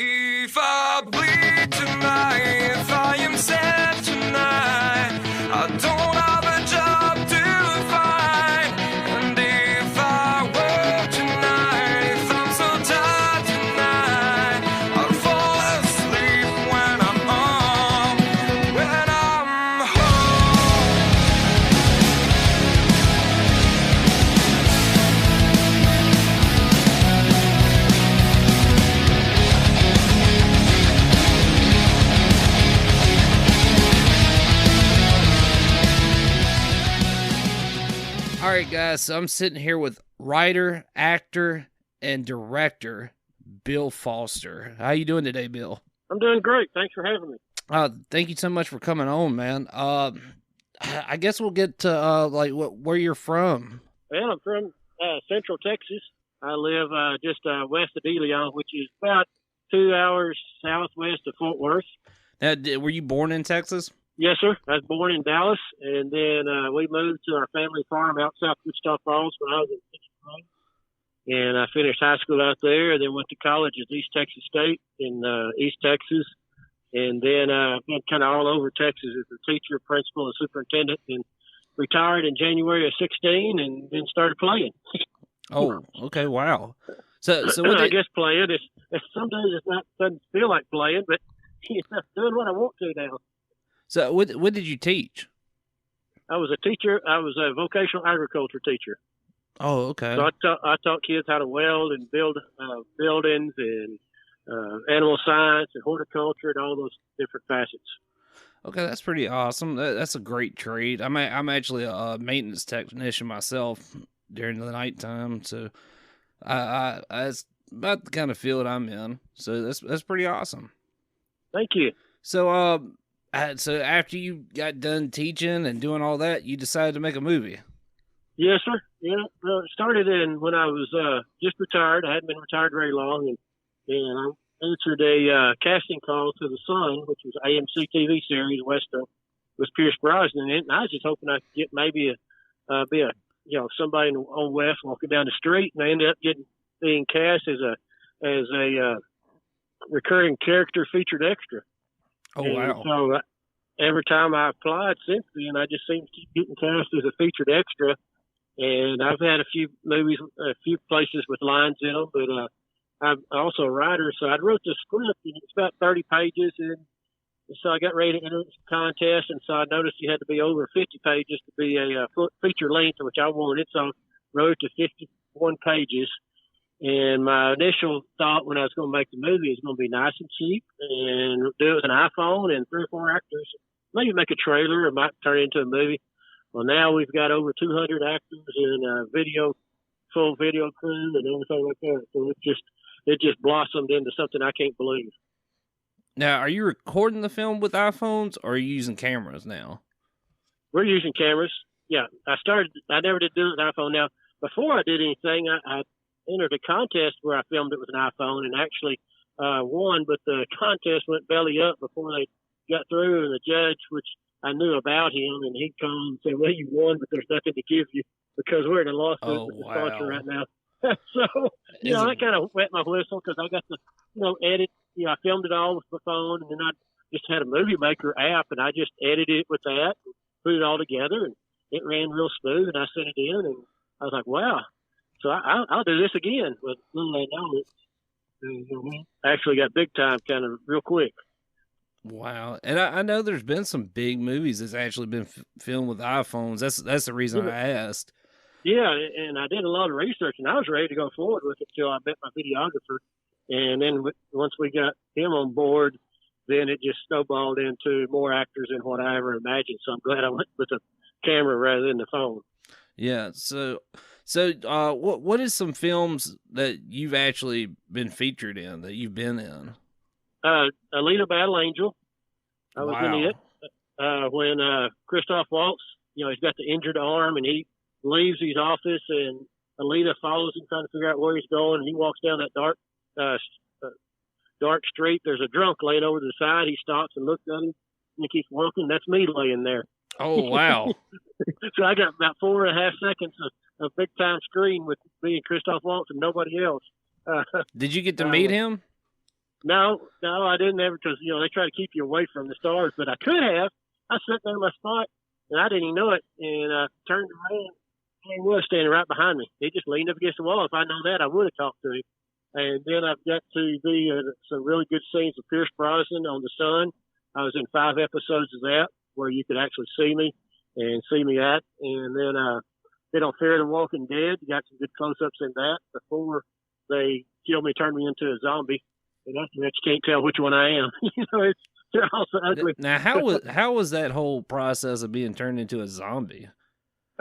If I bleed tonight, if I am sad tonight, I don't have a job to find. And if I work tonight, if I'm so tired tonight, I'll fall asleep when I'm home. All right, guys, so I'm sitting here with writer, actor, and director Bill Foster. How you doing today, Bill? I'm doing great. Thanks for having me. Thank you so much for coming on, man. I guess we'll get to where you're from. Well, I'm from Central Texas. I live just west of De Leon, which is about 2 hours southwest of Fort Worth. Now, were you born in Texas? Yes, sir. I was born in Dallas, and then we moved to our family farm out south Wichita Falls when I was in 6th grade. And I finished high school out there, and then went to college at East Texas State in East Texas. And then I've been kind of all over Texas as a teacher, principal, and superintendent, and retired in January of 16 and then started playing. Oh, okay. Wow. So I guess playing is some days doesn't feel like playing, but doing what I want to now. So what did you teach? I was a teacher. I was a vocational agriculture teacher. Oh, okay. So I taught kids how to weld and build buildings and animal science and horticulture and all those different facets. Okay, that's pretty awesome. That's a great trade. I'm actually a maintenance technician myself during the nighttime, so I it's about the kind of field I'm in. So that's pretty awesome. Thank you. So so after you got done teaching and doing all that, you decided to make a movie. Yes, sir. Yeah, it started when I was just retired. I hadn't been retired very long, and I answered a casting call to The Sun, which was an AMC TV series west of with Pierce Brosnan, and I was just hoping I could get maybe be a somebody on West walking down the street, and I ended up being cast as a recurring character featured extra. Oh, and wow. So every time I applied since then, I just seem to keep getting cast as a featured extra. And I've had a few movies, a few places with lines in them, but I'm also a writer. So I wrote the script, and it's about 30 pages. And so I got ready to enter this contest, and so I noticed you had to be over 50 pages to be a feature length, which I wanted. So I wrote it to 51 pages. And my initial thought when I was going to make the movie is going to be nice and cheap and do it with an iPhone and 3 or 4 actors. Maybe make a trailer. It might turn into a movie. Well, now we've got over 200 actors and full video crew and everything like that. So it just blossomed into something I can't believe. Now, are you recording the film with iPhones, or are you using cameras now? We're using cameras. Yeah, I never did do it with an iPhone. Now, before I did anything, I entered a contest where I filmed it with an iPhone and actually won, but the contest went belly up before they got through, and the judge, which I knew about him, and he'd come and say, well, you won, but there's nothing to give you because we're in a lawsuit with the sponsor right now. So, that kind of wet my whistle because I got to, edit. I filmed it all with my phone, and then I just had a movie maker app, and I just edited it with that and put it all together, and it ran real smooth, and I sent it in, and I was like, wow. So I'll do this again. But little I know it, actually got big time kind of real quick. Wow. And I know there's been some big movies that's actually been filmed with iPhones. That's the reason I asked. Yeah, and I did a lot of research, and I was ready to go forward with it until I met my videographer. And then once we got him on board, then it just snowballed into more actors than what I ever imagined. So I'm glad I went with the camera rather than the phone. Yeah. So what is some films that you've actually been featured in, that you've been in? Alita Battle Angel. I was in it when Christoph Waltz, he's got the injured arm, and he leaves his office, and Alita follows him trying to figure out where he's going, and he walks down that dark street. There's a drunk laying over to the side. He stops and looks at him, and he keeps walking. That's me laying there. Oh, wow. So I got about 4.5 seconds of big time screen with me and Christoph Waltz and nobody else. Did you get to meet him? No, I didn't ever because they try to keep you away from the stars. But I could have. I sat there in my spot and I didn't even know it, and I turned around. He was standing right behind me. He just leaned up against the wall. If I know that, I would have talked to him. And then I've got to be some really good scenes of Pierce Brosnan on The Sun. I was in 5 episodes of that where you could actually see me and see me at. And then on Fear the Walking Dead, you got some good close-ups in that before they kill me, turn me into a zombie. And after that, you can't tell which one I am. They're all so ugly. Now, how was that whole process of being turned into a zombie?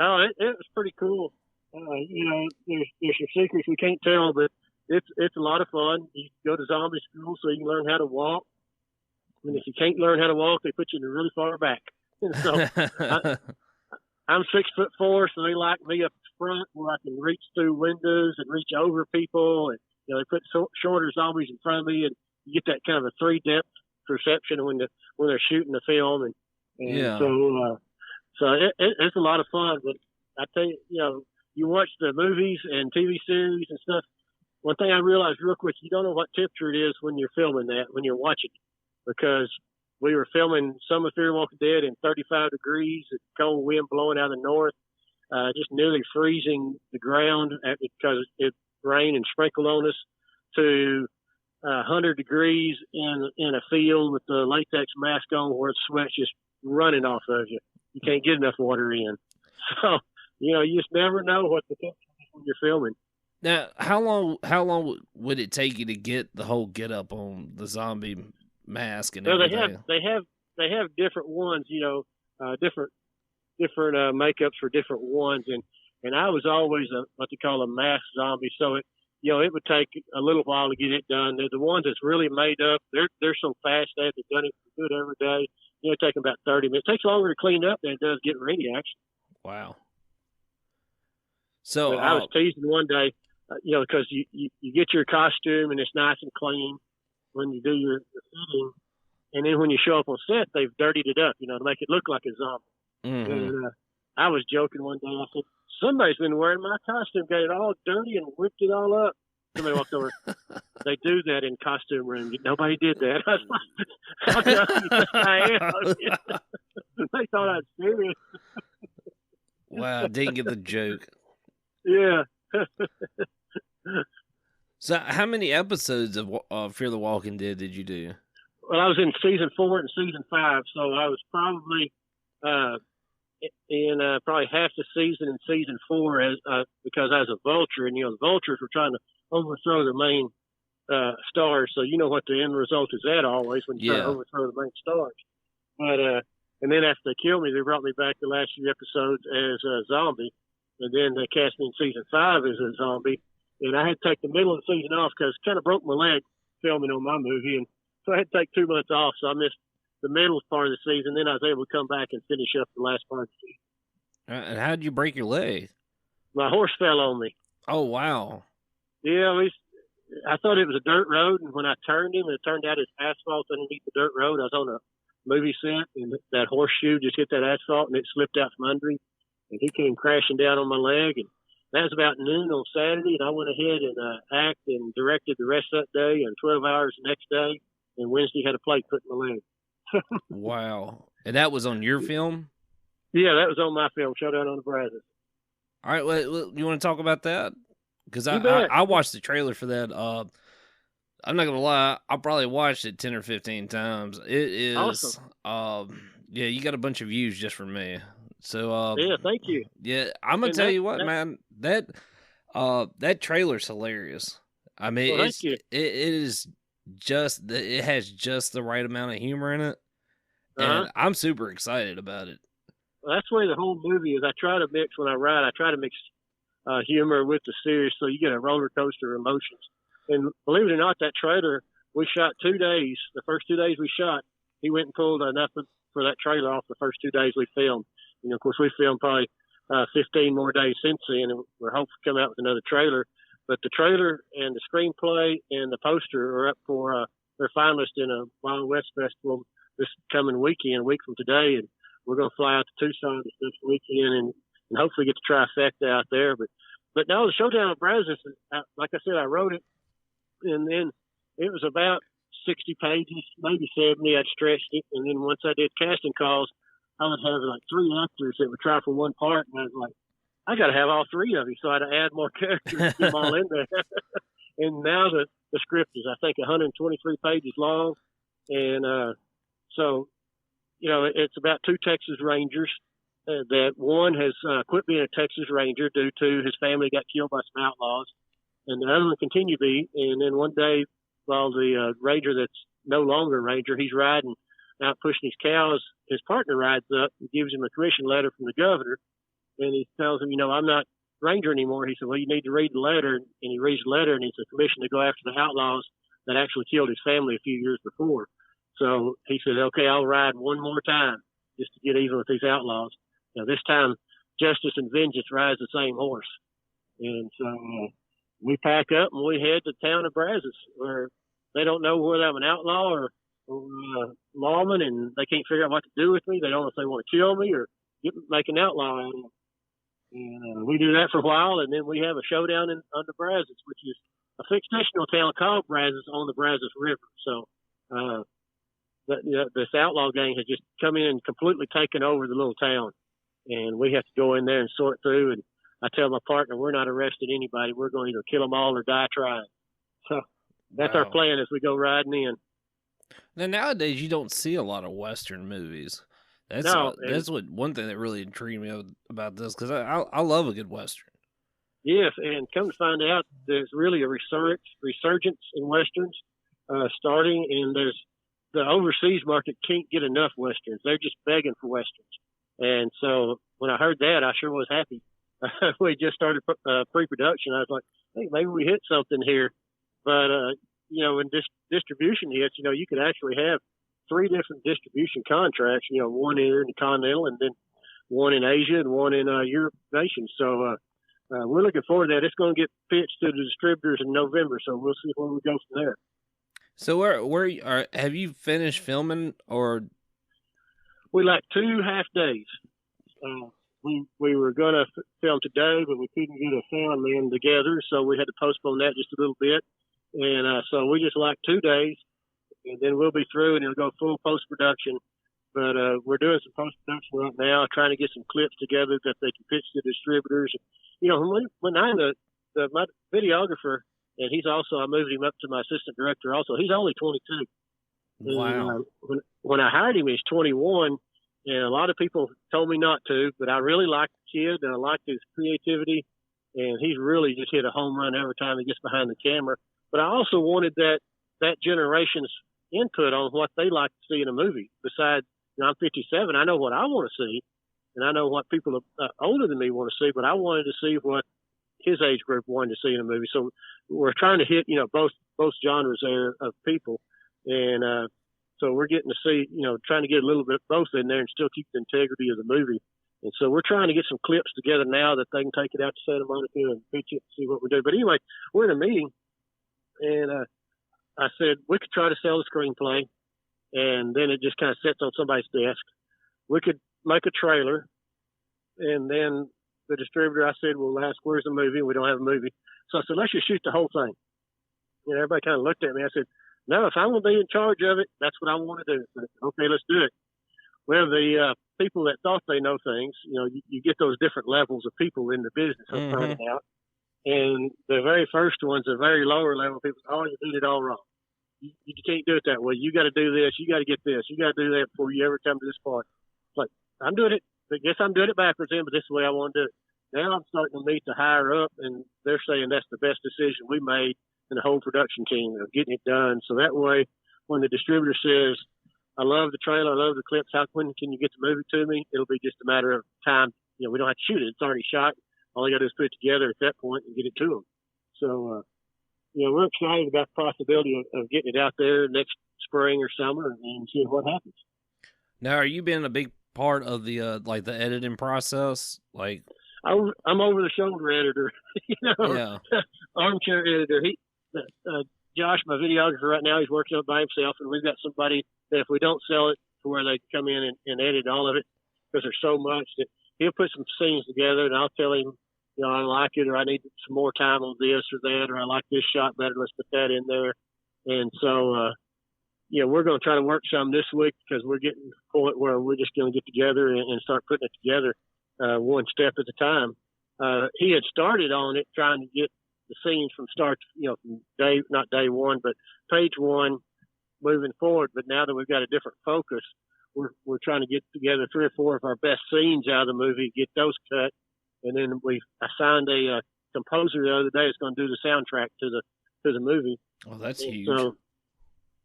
Oh, it was pretty cool. There's some secrets we can't tell, but it's a lot of fun. You go to zombie school so you can learn how to walk. And if you can't learn how to walk, they put you in really far back. So I'm 6'4", so they lock me up front where I can reach through windows and reach over people. And they put shorter zombies in front of me, and you get that kind of a 3-depth perception when they're shooting the film. And Yeah. So it's a lot of fun. But I tell you, you watch the movies and TV series and stuff. One thing I realized real quick, you don't know what temperature it is when you're filming that, when you're watching it. Because we were filming some of Fear the Walking Dead in 35 degrees, a cold wind blowing out of the north, just nearly freezing the ground because it rained and sprinkled on us, to 100 degrees in a field with the latex mask on where the sweat's just running off of you. You can't get enough water in. So, you just never know what the temperature is when you're filming. Now, how long would it take you to get the whole get up on the zombie mask and everything? They have different ones, different makeups for different ones, and I was always what they call a mask zombie. So it would take a little while to get it done. The ones that's really made up, they're so fast that they've done it good every day. It takes about 30 minutes. It takes longer to clean up than it does get ready, actually. Wow. So I was teasing one day, because you get your costume and it's nice and clean when you do your fitting, and then when you show up on set, they've dirtied it up, to make it look like a zombie. Mm-hmm. And I was joking one day. I said, somebody's been wearing my costume, got it all dirty and whipped it all up. Somebody walked over. They do that in costume room. Nobody did that. I was like, I am. They thought I was serious. Wow, didn't get the joke. Yeah. So how many episodes of Fear the Walking Dead did you do? Well, I was in season 4 and season 5, so I was probably in probably half the season in season 4 because I was a vulture, and the vultures were trying to overthrow the main stars. So you know what the end result is at always when you try to overthrow the main stars. But and then after they killed me, they brought me back the last few episodes as a zombie, and then they cast me in season 5 as a zombie. And I had to take the middle of the season off because it kind of broke my leg filming on my movie, and so I had to take 2 months off. So I missed the middle part of the season. Then I was able to come back and finish up the last part of the season. And how did you break your leg? My horse fell on me. Oh, wow. Yeah, I thought it was a dirt road, and when I turned him, it turned out it's asphalt underneath the dirt road. I was on a movie set, and that horseshoe just hit that asphalt, and it slipped out from under him, and he came crashing down on my leg. And that was about noon on Saturday, and I went ahead and acted and directed the rest of that day and 12 hours the next day, and Wednesday had a plate put in my leg. Wow. And that was on your film? Yeah, that was on my film, Showdown on the Brazos. All right, well, you want to talk about that? Because I watched the trailer for that. I'm not going to lie, I probably watched it 10 or 15 times. It is awesome. Yeah, you got a bunch of views just from me. So yeah, thank you. Yeah, I'm going to tell you what, man, that trailer's hilarious. I mean, well, it is just, it has just the right amount of humor in it. And I'm super excited about it. Well, that's the way the whole movie is. I try to mix when I write. I try to mix humor with the serious, so you get a roller coaster of emotions. And believe it or not, that trailer we shot 2 days. The first 2 days we shot, he went and pulled enough for that trailer off the first 2 days we filmed. Of course, we filmed probably 15 more days since then, and we're hoping to come out with another trailer. But the trailer and the screenplay and the poster are up for they're finalists in a Wild West Festival this coming weekend, a week from today, and we're going to fly out to Tucson this weekend and hopefully get the trifecta out there. But no, the Showdown of Brazos, like I said, I wrote it, and then it was about 60 pages, maybe 70. I'd stretched it. And then once I did casting calls, I would have like 3 actors that would try for one part. And I was like, I got to have all 3 of you. So I'd add more characters, get them all in there. And now the script is, I think, 123 pages long. And so, it's about 2 Texas Rangers. That one has quit being a Texas Ranger due to his family got killed by some outlaws. And the other one continued to be. And then one day, while the ranger that's no longer a ranger, he's riding out pushing his cows, his partner rides up and gives him a commission letter from the governor. And he tells him, I'm not ranger anymore. He said, well, you need to read the letter. And he reads the letter, and it's a commission to go after the outlaws that actually killed his family a few years before. So he said, okay, I'll ride one more time just to get even with these outlaws. Now, this time, justice and vengeance rides the same horse. And so we pack up and we head to the town of Brazos, where they don't know whether I'm an outlaw or lawman, and they can't figure out what to do with me. They don't know if they want to kill me or make an outlaw out of me. And we do that for a while, and then we have a showdown under Brazos, which is a fictional town called Brazos on the Brazos River. So this outlaw gang has just come in and completely taken over the little town, and we have to go in there and sort through. And I tell my partner, we're not arresting anybody. We're going to either kill them all or die trying. So that's our plan as we go riding in. Now, nowadays, you don't see a lot of Western movies. That's one thing that really intrigued me about this, because I love a good Western. Yes, and come to find out, there's really a resurgence in Westerns starting, and there's the overseas market can't get enough Westerns. They're just begging for Westerns. And so when I heard that, I sure was happy. We just started pre-production. I was like, hey, maybe we hit something here. But, when distribution hits, you could actually have 3 different distribution contracts, one here in the Continental and then one in Asia and one in Europe nations. So we're looking forward to that. It's going to get pitched to the distributors in November, so we'll see where we go from there. So where have you finished filming, or? We like 2 half days. We were going to film today, but we couldn't get a sound man together, so we had to postpone that just a little bit. And so we just like 2 days, and then we'll be through, and it'll go full post-production. But we're doing some post-production right now, trying to get some clips together that they can pitch to distributors. When I'm my videographer, and I moved him up to my assistant director also. He's only 22. Wow. And, when I hired him, he was 21, and a lot of people told me not to, but I really liked the kid, and I liked his creativity, and he's really just hit a home run every time he gets behind the camera. But I also wanted that generation's input on what they like to see in a movie. Besides, I'm 57, I know what I want to see, and I know what people older than me want to see, but I wanted to see what his age group wanted to see in a movie. So we're trying to hit, both genres there of people. And so we're getting to see, trying to get a little bit of both in there and still keep the integrity of the movie. And so we're trying to get some clips together now that they can take it out to Santa Monica and pitch it and see what we do. But anyway, we're in a meeting, and I said we could try to sell the screenplay, and then it just kind of sits on somebody's desk. We could make a trailer, and then the distributor, I said, will ask, where's the movie? We don't have a movie. So I said, let's just shoot the whole thing. Everybody kind of looked at me. I said, no, if I'm going to be in charge of it, that's what I want to do. I said, okay, let's do it. Well, the people that thought they know things, you get those different levels of people in the business of finding out. And the very first one's a very lower level people. Oh, you did it all wrong. You can't do it that way. You got to do this. You got to get this. You got to do that before you ever come to this point. It's like, I'm doing it. I guess I'm doing it backwards then, but this is the way I want to do it. Now I'm starting to meet the higher up, and they're saying that's the best decision we made in the whole production team of getting it done. So that way, when the distributor says, I love the trailer, I love the clips, when can you get the movie to me? It'll be just a matter of time. We don't have to shoot it. It's already shot. All you got to do is put it together at that point and get it to them. So, we're excited about the possibility of getting it out there next spring or summer and seeing what happens. Now, are you being a big part of the the editing process? I'm over the shoulder editor, Yeah. Armchair editor. Josh, my videographer right now, he's working up by himself, and we've got somebody that if we don't sell it to where they come in and edit all of it, because there's so much that he'll put some scenes together, and I'll tell him, I like it, or I need some more time on this or that, or I like this shot better, let's put that in there. And so we're going to try to work some this week because we're getting to the point where we're just going to get together and start putting it together one step at a time. He had started on it trying to get the scenes from start, from not day one, but page one moving forward. But now that we've got a different focus, we're trying to get together 3 or 4 of our best scenes out of the movie, get those cut, and then we assigned a composer the other day that's going to do the soundtrack to the movie. Oh, that's and huge. So,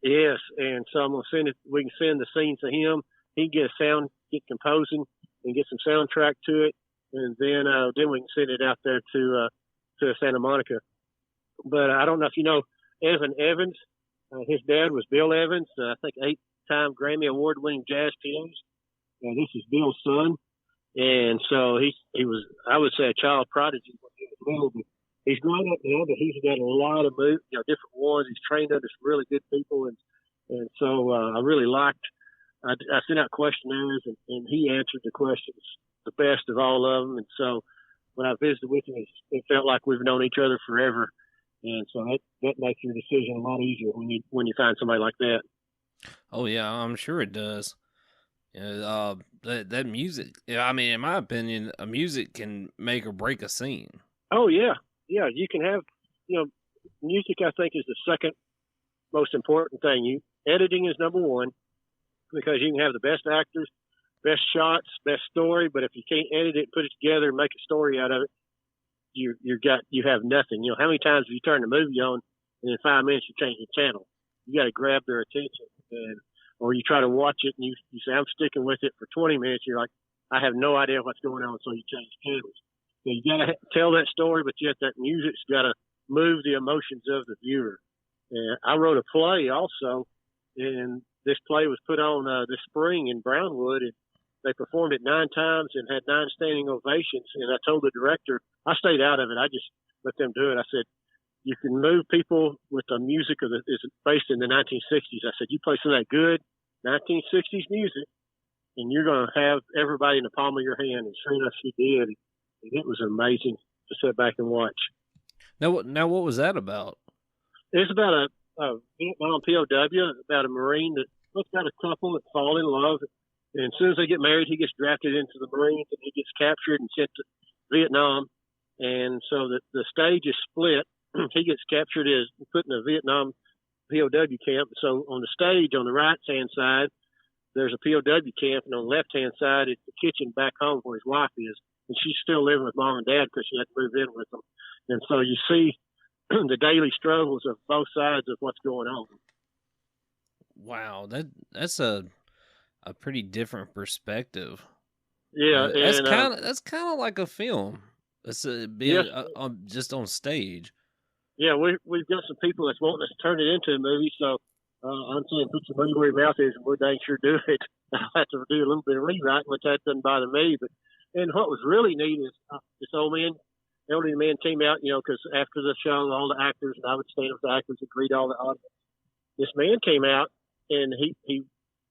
yes, and so I'm going to send it. We can send the scenes to him. He can get composing, and get some soundtrack to it, and then we can send it out there to Santa Monica. But I don't know if you know Evan Evans. His dad was Bill Evans, I think 8-time Grammy Award-winning jazz pianist. This is Bill's son, and so he was, I would say, a child prodigy when he was little. But he's grown up now, but he's got a lot of different ones. He's trained under some really good people, and so I really liked. I sent out questionnaires, and he answered the questions the best of all of them. And so when I visited with him, it felt like we've known each other forever. And so that makes your decision a lot easier when you find somebody like that. Oh yeah, I'm sure it does. That music. I mean, in my opinion, a music can make or break a scene. Oh yeah. You can have, music. I think is the second most important thing. Editing is number one because you can have the best actors, best shots, best story, but if you can't edit it, put it together, and make a story out of it, you have nothing. How many times have you turned a movie on and in 5 minutes you change the channel? You got to grab their attention, or you try to watch it and you say, I'm sticking with it for 20 minutes. You're like, I have no idea what's going on, so you change channels. So you got to tell that story, but yet that music's got to move the emotions of the viewer. And I wrote a play also, and this play was put on this spring in Brownwood, and they performed it 9 times and had 9 standing ovations. And I told the director, I stayed out of it. I just let them do it. I said, you can move people with the music that is based in the 1960s. I said, you play some of that good 1960s music, and you're going to have everybody in the palm of your hand. And sure enough, she did. And it was amazing to sit back and watch. Now, what was that about? It's about a Vietnam POW, about a Marine that looks at a couple that fall in love. And as soon as they get married, he gets drafted into the Marines, and he gets captured and sent to Vietnam. And so the stage is split. He gets captured as put in a Vietnam POW camp. So on the stage, on the right-hand side, there's a POW camp, and on the left-hand side, it's the kitchen back home where his wife is. And she's still living with mom and dad because she had to move in with them. And so you see the daily struggles of both sides of what's going on. Wow, that's a pretty different perspective. Yeah, that's kind of like a film. It's just on stage. Yeah, we've got some people that's wanting us to turn it into a movie, so I'm saying put some money where your mouth is, and we'll dang sure do it. I'll have to do a little bit of rewriting, which that doesn't bother me. And what was really neat is this elderly man came out, because after the show, all the actors, and I would stand with the actors and greet all the audience. This man came out, and he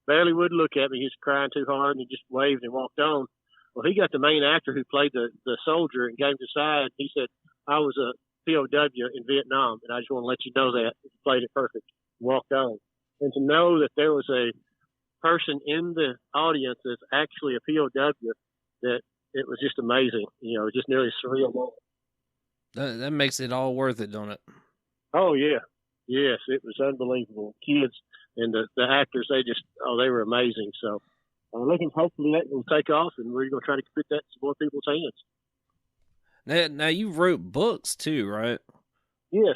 barely would look at me. He was crying too hard, and he just waved and walked on. Well, he got the main actor who played the soldier and gave him the side. He said, I was a POW in Vietnam, and I just want to let you know that. He played it perfect. Walked on. And to know that there was a person in the audience that's actually a POW, that it was just amazing. Just nearly a surreal moment. That makes it all worth it, don't it? Oh, yeah. Yes, it was unbelievable. Kids and the actors, they were amazing. So hopefully that will take off, and we're going to try to put that in some more people's hands. Now you wrote books too, right? Yes.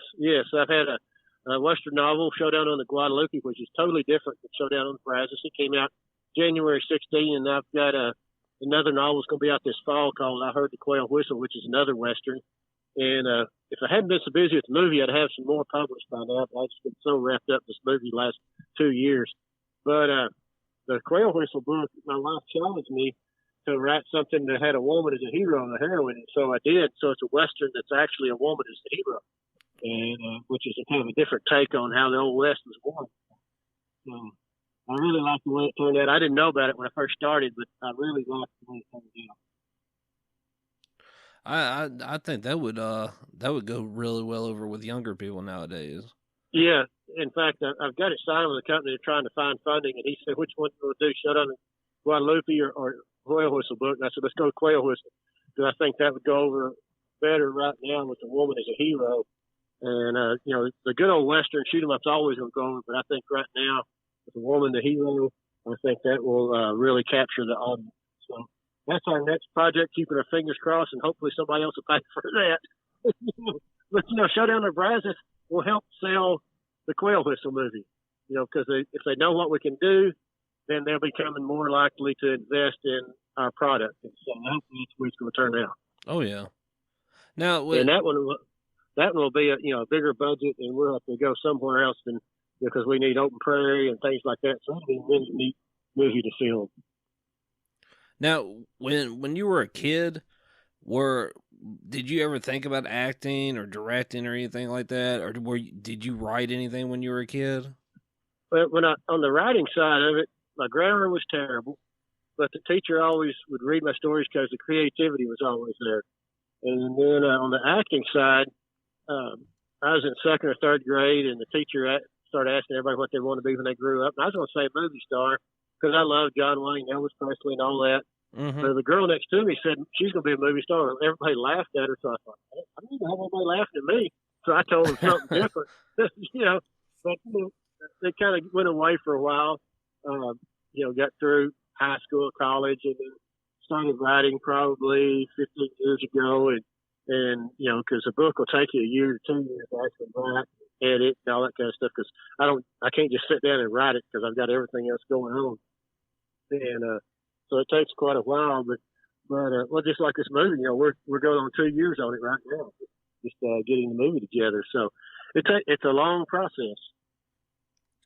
I've had a Western novel, Showdown on the Guadalupe, which is totally different than Showdown on the Brazos. It came out January 16, and I've got another novel that's going to be out this fall called I Heard the Quail Whistle, which is another Western. And if I hadn't been so busy with the movie, I'd have some more published by now. But I've just been so wrapped up in this movie the last 2 years. But the Quail Whistle book, my wife challenged me to write something that had a woman as a hero and a heroine. And so I did. So it's a Western that's actually a woman as the hero, and which is a kind of a different take on how the Old West was won. So I really like the way it turned out. I didn't know about it when I first started, but I really liked the way it turned out. I think that would go really well over with younger people nowadays. Yeah, in fact, I've got it signed with a company they're trying to find funding, and he said, which one do you want to do, Shut on Guadalupe or Quail Whistle book? And I said, let's go to Quail Whistle, because I think that would go over better right now with the woman as a hero. And, you know, the good old Western shoot 'em up's always going to go over, but I think right now, with the woman, the hero, I think that will really capture the audience. So that's our next project, keeping our fingers crossed, and hopefully somebody else will pay for that. But, you know, Showdown of Brazos will help sell the Quail Whistle movie, you know, because if they know what we can do, then they'll be coming more likely to invest in our product. And so hopefully that's where it's going to turn out. Oh, yeah. Now, and that one will be a bigger budget, and we'll have to go somewhere else than, because we need open prairie and things like that. So it'll be a really neat movie to film. Now, when you were a kid, did you ever think about acting or directing or anything like that, or did you write anything when you were a kid? Well, on the writing side of it, my grammar was terrible, but the teacher always would read my stories because the creativity was always there. And then on the acting side, I was in second or third grade, and the teacher started asking everybody what they wanted to be when they grew up. And I was going to say movie star because I love John Wayne, Elvis Presley, and all that. Mm-hmm. So the girl next to me said she's going to be a movie star. Everybody laughed at her, so I thought, I don't have anybody laughing at me. So I told them something different, you know. But they kind of went away for a while. Got through high school, college, and then started writing probably 15 years ago. And because a book will take you a year or 2 years to actually write, edit, and all that kind of stuff. Because I can't just sit down and write it because I've got everything else going on. And so it takes quite a while. But just like this movie, we're going on 2 years on it right now, just getting the movie together. So it's a long process.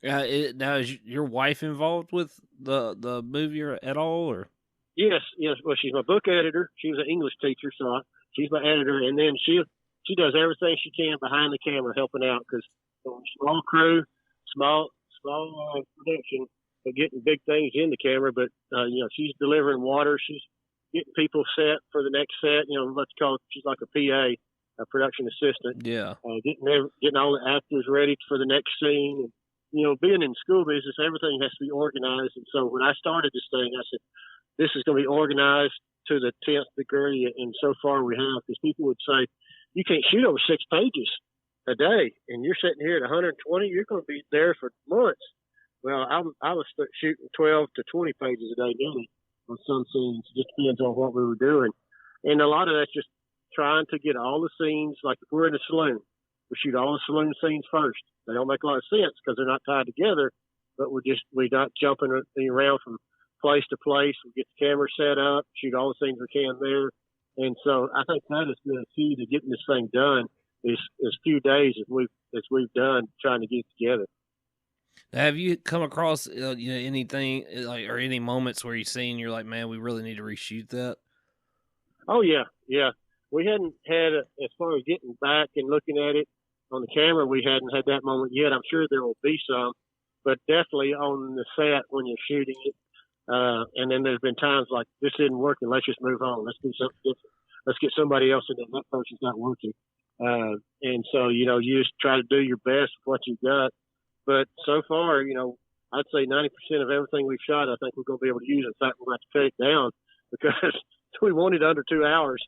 Now, is your wife involved with the movie at all, or? Yes. Well, she's my book editor. She was an English teacher, so she's my editor, and then she does everything she can behind the camera, helping out, because small crew, small production, but getting big things in the camera. But she's delivering water. She's getting people set for the next set. She's like a PA, a production assistant. Yeah. Getting all the actors ready for the next scene. And, being in school business, everything has to be organized. And so when I started this thing, I said, this is going to be organized to the 10th degree. And so far we have, because people would say, you can't shoot over 6 pages a day. And you're sitting here at 120, you're going to be there for months. Well, I was shooting 12 to 20 pages a day daily on some scenes. It just depends on what we were doing. And a lot of that's just trying to get all the scenes, like if we're in a saloon, we shoot all the saloon scenes first. They don't make a lot of sense because they're not tied together, but we're not jumping around from place to place. We get the camera set up, shoot all the scenes we can there. And so I think that has been a key to getting this thing done is as few days as we've done trying to get it together. Have you come across anything or any moments where you're like, man, we really need to reshoot that? Oh yeah. We hadn't had as far as getting back and looking at it on the camera. We hadn't had that moment yet. I'm sure there will be some, but definitely on the set when you're shooting it. And then there's been times like this isn't working. Let's just move on. Let's do something different. Let's get somebody else in there. That person's not working. And so you just try to do your best with what you've got. But so far, I'd say 90% of everything we've shot, I think we're going to be able to use. In fact, we'll have to cut it down because we want it under 2 hours.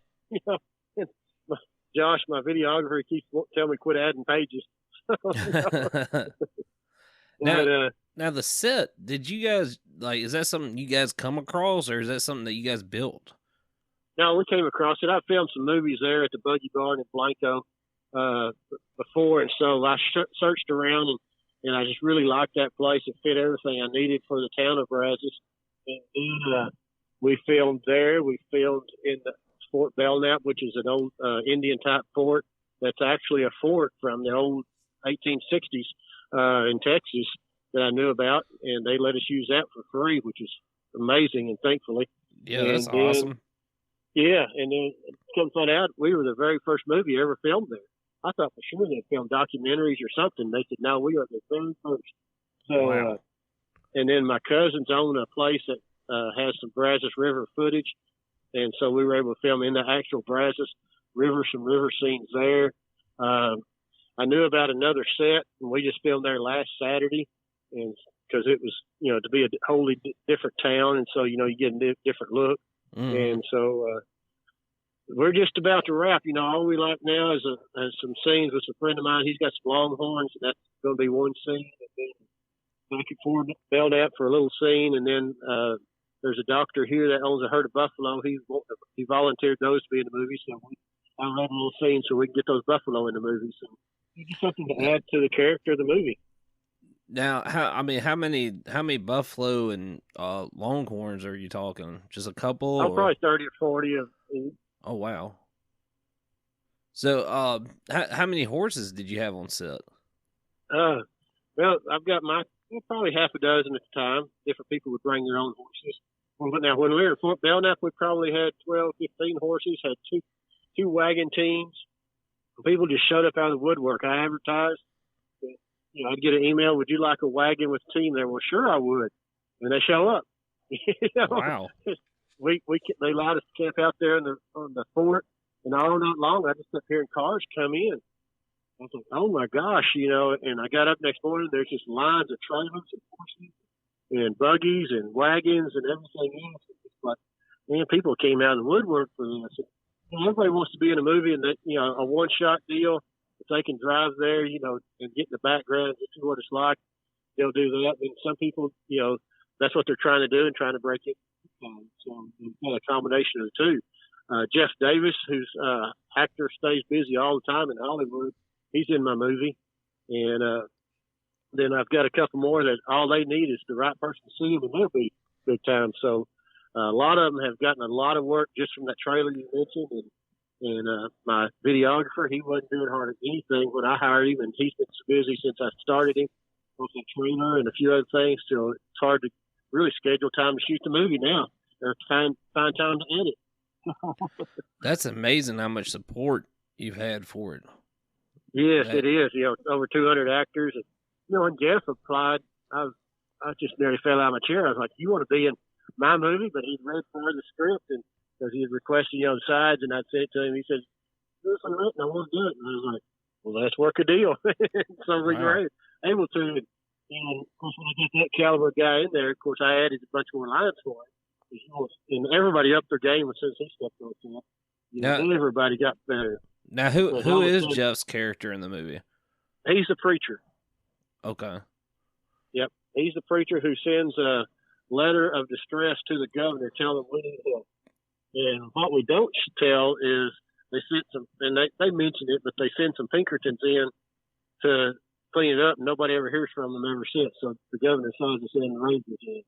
Josh, my videographer, keeps telling me quit adding pages. Now the set, did you guys is that something you guys come across, or is that something that you guys built? No, we came across it. I filmed some movies there at the Buggy Barn in Blanco before, and so I searched around and I just really liked that place. It fit everything I needed for the town of Brazos. And then we filmed there. We filmed in the Fort Belknap, which is an old Indian-type fort. That's actually a fort from the old 1860s in Texas that I knew about, and they let us use that for free, which is amazing, and thankfully. Yeah, that's awesome. Yeah, and then come to find out, we were the very first movie ever filmed there. I thought for sure they'd film documentaries or something. They said, no, we are the very first. So, wow. And then my cousins own a place that has some Brazos River footage, and so we were able to film in the actual Brazos River, some river scenes there. I knew about another set, and we just filmed there last Saturday, and because it was, to be a wholly different town, and so, you get a different look. And so we're just about to wrap. All we like now is some scenes with a friend of mine. He's got some longhorns, and that's going to be one scene. And then back and forth Belknap for a little scene, and then there's a doctor here that owns a herd of buffalo. He volunteered those to be in the movie, so I read a little scene so we can get those buffalo in the movie. So it's just something to add to the character of the movie. Now, how many buffalo and longhorns are you talking? Just a couple? Probably 30 or 40 of each. Oh, wow. So, how many horses did you have on set? Well, I've got probably half a dozen at the time. Different people would bring their own horses. Now, when we were at Fort Belknap, we probably had 12, 15 horses, had two wagon teams. People just showed up out of the woodwork. I advertised. I'd get an email, would you like a wagon with a team there? Well, sure I would. And they show up. Wow. They allowed us to camp out there on the fort, and all night long I just kept hearing cars come in. I was like, oh my gosh, and I got up next morning, there's just lines of trailers and horses and buggies and wagons and everything else. It's like, man, people came out of the woodwork for this. Everybody wants to be in a movie, and that, a one-shot deal. If they can drive there, and get in the background, and see what it's like, they'll do that. And some people, that's what they're trying to do and trying to break it. So it's got a combination of the two. Jeff Davis, who's actor, stays busy all the time in Hollywood. He's in my movie. And then I've got a couple more that all they need is the right person to see them, and they'll be big time. So a lot of them have gotten a lot of work just from that trailer you mentioned. And my videographer, he wasn't doing hardly anything when I hired him, and he's been so busy since I started him with the trailer and a few other things. So it's hard to really schedule time to shoot the movie now, or find time to edit. That's amazing how much support you've had for it. Yes, it is. Over 200 actors. And, when Jeff applied, I just nearly fell out of my chair. I was like, you want to be in my movie? But he'd read part of the script, and because he had requested, the sides, and I'd sent it to him. He said, listen, I want to do it. And I was like, well, let's work a deal. So we were able to. And, of course, when I get that caliber guy in there, of course, I added a bunch more lines for him. And everybody upped their game as soon as he stepped on the set. Now, everybody got better. Now, who is Jeff's character in the movie? He's the preacher. Okay. Yep. He's the preacher who sends a letter of distress to the governor telling him we need help. And what we don't tell is they sent some, and they mentioned it, but they send some Pinkertons in to clean it up, and nobody ever hears from them ever since. So the governor decides to send the Rangers in.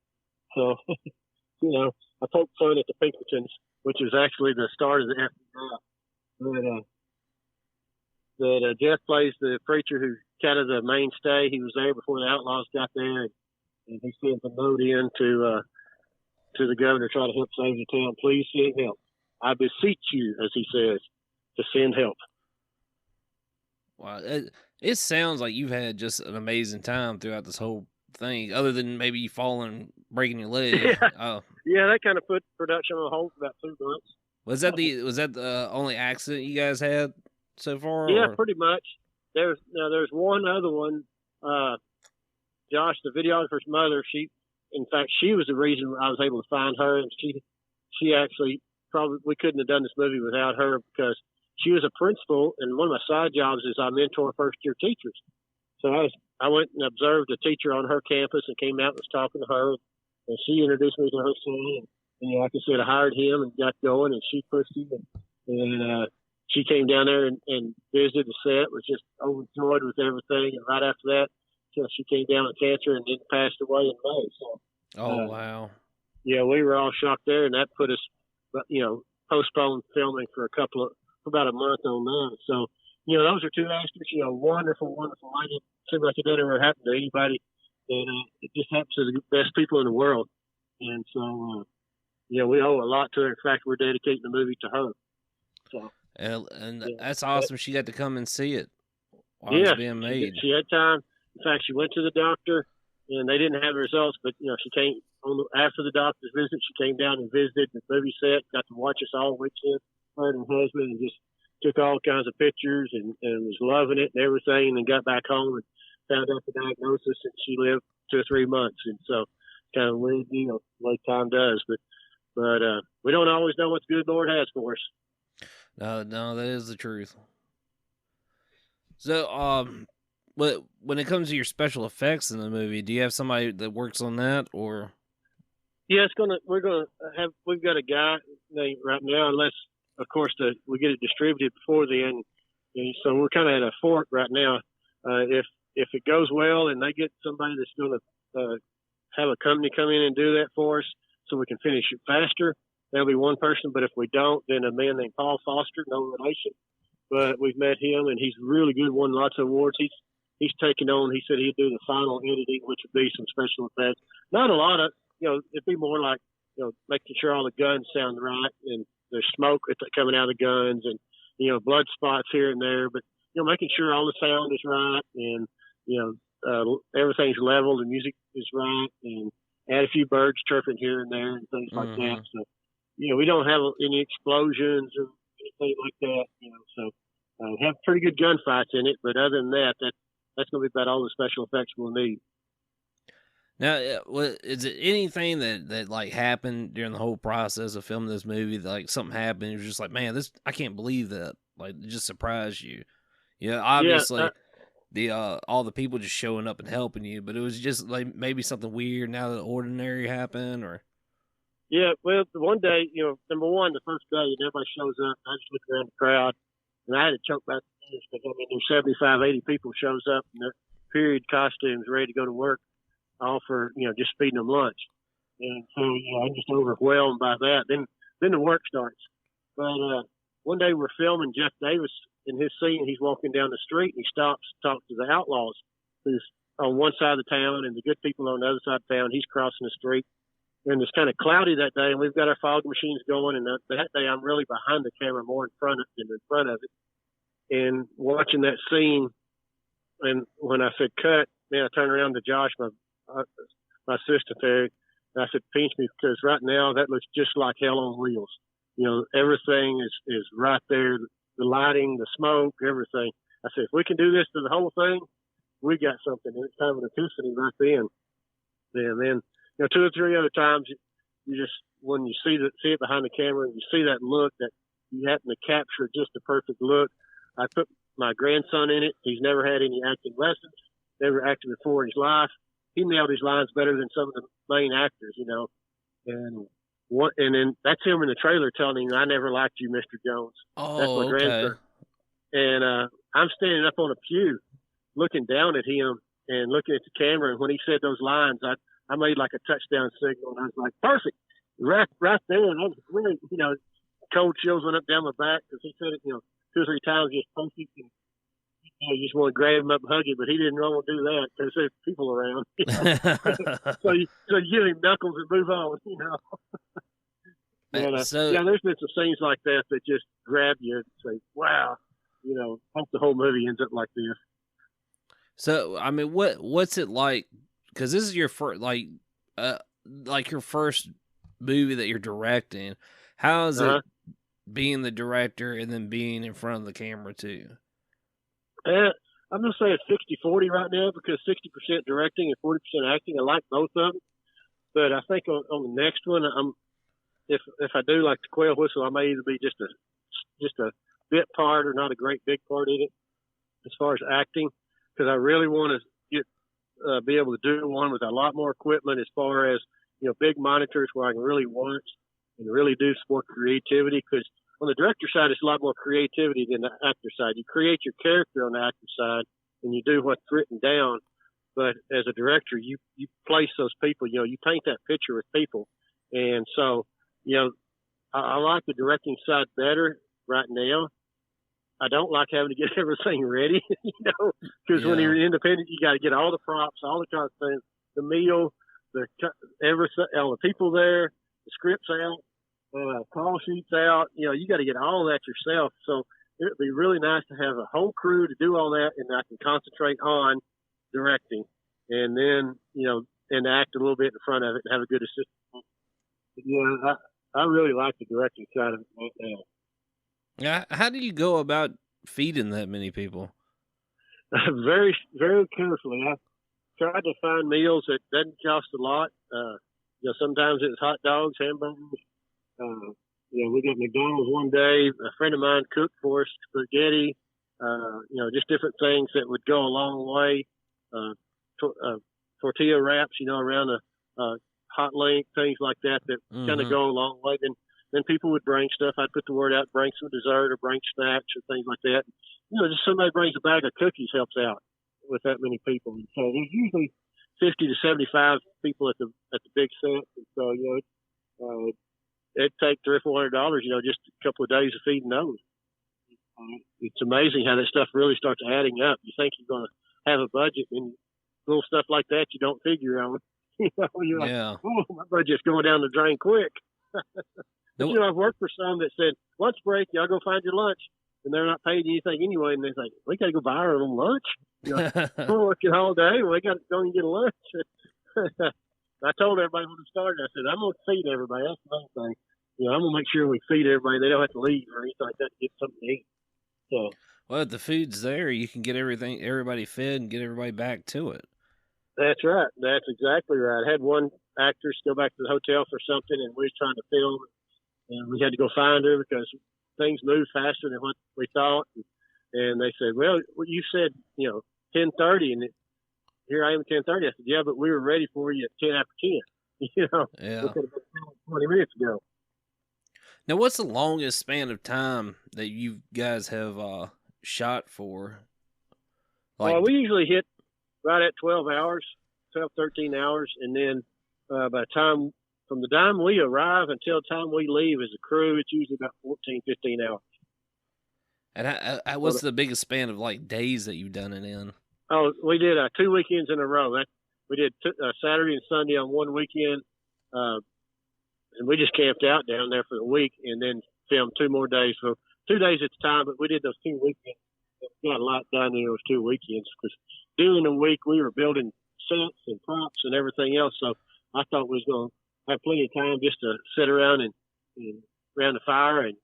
So, I poked fun at the Pinkertons, which was actually the start of the FBI. But Jeff plays the preacher who's kind of the mainstay. He was there before the Outlaws got there, and he sends a note in to the governor, try to help save the town. Please send help. I beseech you, as he says, to send help. Wow. It sounds like you've had just an amazing time throughout this whole thing, other than maybe you falling, breaking your leg. Yeah, that kind of put production on hold for about 2 months. Was that the only accident you guys had so far? Yeah, pretty much. There's one other one. Josh, the videographer's mother, she was the reason I was able to find her, and she actually we couldn't have done this movie without her, because she was a principal, and one of my side jobs is I mentor first-year teachers. So I went and observed a teacher on her campus and came out and was talking to her, and she introduced me to her son. And like I said, I hired him and got going, and she pushed him, and she came down there and visited the set, was just overjoyed with everything. And right after that, she came down with cancer and then passed away in May. So, wow. Yeah, we were all shocked there, and that put us, postponed filming for about a month on that. So, those are two actors, wonderful, wonderful. I didn't seem like it ever happened to anybody. And it just happens to the best people in the world. And so, we owe a lot to her. In fact, we're dedicating the movie to her. So, and that's awesome. She got to come and see it while it was being made. She had time. In fact, she went to the doctor, and they didn't have the results. But she came after the doctor's visit. She came down and visited the movie set. Got to watch us all weekend. Her and her husband, and just took all kinds of pictures and was loving it and everything, and then got back home and found out the diagnosis, and she lived 2 or 3 months. And so kind of weird, like time does. But we don't always know what the good Lord has for us. No, that is the truth. So, when it comes to your special effects in the movie, do you have somebody that works on that, or? Yeah, we've got a guy named right now, unless of course we get it distributed before then. And so we're kind of at a fork right now. If it goes well and they get somebody that's going to have a company come in and do that for us, so we can finish it faster, that'll be one person. But if we don't, then a man named Paul Foster, no relation, but we've met him and he's really good, won lots of awards. He's taken on. He said he'd do the final editing, which would be some special effects. Not a lot of. It'd be more like, making sure all the guns sound right and there's smoke coming out of the guns and, blood spots here and there, but, making sure all the sound is right and, everything's level, the music is right, and add a few birds chirping here and there and things like that. So, we don't have any explosions or anything like that, so we have pretty good gunfights in it, but other than that, that's going to be about all the special effects we'll need. Now, is it anything that like happened during the whole process of filming this movie? Like something happened, you're just like, man, I can't believe that. Like, it just surprised you. Obviously, all the people just showing up and helping you, but it was just like maybe something weird, out of the ordinary happened, or. Yeah, well, one day, number one, the first day, and everybody shows up. I just look around the crowd, and I had to choke back the tears because there's 75, 80 people shows up in their period costumes, ready to go to work. All for, just feeding them lunch. And so, I'm just overwhelmed by that. Then the work starts. But one day we're filming Jeff Davis in his scene. He's walking down the street and he stops to talk to the outlaws who's on one side of the town and the good people on the other side of town. He's crossing the street. And it's kind of cloudy that day, and we've got our fog machines going. And that day I'm really behind the camera more in front of it. And watching that scene, and when I said cut, then I turned around to Josh, my assistant there, and I said, pinch me, because right now that looks just like hell on wheels. Everything is right there, the lighting, the smoke, everything. I said, if we can do this to the whole thing, we got something. And it's kind of an epiphany right then. And then, 2 or 3 other times, you just, when you see it behind the camera and you see that look, that you happen to capture just the perfect look. I put my grandson in it. He's never had any acting lessons, never acted before in his life. He nailed his lines better than some of the main actors, and then that's him in the trailer telling him, "I never liked you, Mr. Jones." Oh, that's my grandson. And I'm standing up on a pew, looking down at him and looking at the camera. And when he said those lines, I made like a touchdown signal, and I was like, "Perfect, right there." And that was great. Cold chills went up down my back because he said it, 2 or 3 times, just perfect. And, you just want to grab him up and hug him, but he didn't want to do that because there's people around. So you give him knuckles and move on, And, there's been some scenes like that just grab you and say, wow, hope the whole movie ends up like this. So, I mean, what's it like? Because this is your first, like your first movie that you're directing. How is it being the director and then being in front of the camera too? I'm going to say it's 60-40 right now because 60% directing and 40% acting. I like both of them. But I think on the next one, if I do like the Quail Whistle, I may either be just a bit part or not a great big part in it as far as acting, because I really want to be able to do one with a lot more equipment as far as, big monitors where I can really watch and really do some more creativity, because on the director side, it's a lot more creativity than the actor side. You create your character on the actor side, and you do what's written down. But as a director, you place those people. You paint that picture with people. And so, I like the directing side better right now. I don't like having to get everything ready, because when you're independent, you got to get all the props, all the costumes, the meal, all the people there, the scripts out. Call sheets out, you got to get all that yourself. So it'd be really nice to have a whole crew to do all that, and I can concentrate on directing, and then and act a little bit in front of it and have a good assistant. I really like the directing side of it right now. Yeah, how do you go about feeding that many people? Very, very carefully. I tried to find meals that doesn't cost a lot. Sometimes it's hot dogs, hamburgers. Uh, we got McDonald's one day. A friend of mine cooked for us spaghetti. Just different things that would go a long way. Tortilla wraps, around a hot link, things like that kind of go a long way. Then people would bring stuff. I'd put the word out, bring some dessert or bring snacks or things like that. Just somebody brings a bag of cookies helps out with that many people. And so there's usually 50 to 75 people at the big set. And so, it'd take $300 or $400, just a couple of days of feeding those. It's amazing how that stuff really starts adding up. You think you're going to have a budget, and little stuff like that you don't figure on. You're like, oh, my budget's going down the drain quick. But, I've worked for some that said, lunch break, y'all go find your lunch. And they're not paying you anything anyway. And they're like, we got to go buy our own lunch. We're working all day. We got to go and get a lunch. I told everybody when we started, I said, I'm going to feed everybody. That's the main thing. I'm going to make sure we feed everybody. They don't have to leave or anything like that to get something to eat. So, well, if the food's there, you can get everybody fed and get everybody back to it. That's right. That's exactly right. I had one actress go back to the hotel for something, and we was trying to film, and we had to go find her because things moved faster than what we thought. And they said, well, you said, 10:30, and here I am at 10:30. I said, yeah, but we were ready for you at 10 after 10. Yeah. We could have been 20 minutes ago. Now, what's the longest span of time that you guys have shot for? We usually hit right at 12 hours, 12, 13 hours. And then by the time, from the time we arrive until the time we leave as a crew, it's usually about 14, 15 hours. And what's the biggest span of days that you've done it in? Oh, we did 2 weekends in a row. We did Saturday and Sunday on one weekend. And we just camped out down there for the week and then filmed 2 more days. So 2 days at a time, but we did those 2 weekends. We got a lot done in those 2 weekends because during the week we were building sets and props and everything else. So I thought we was going to have plenty of time just to sit around and around the fire and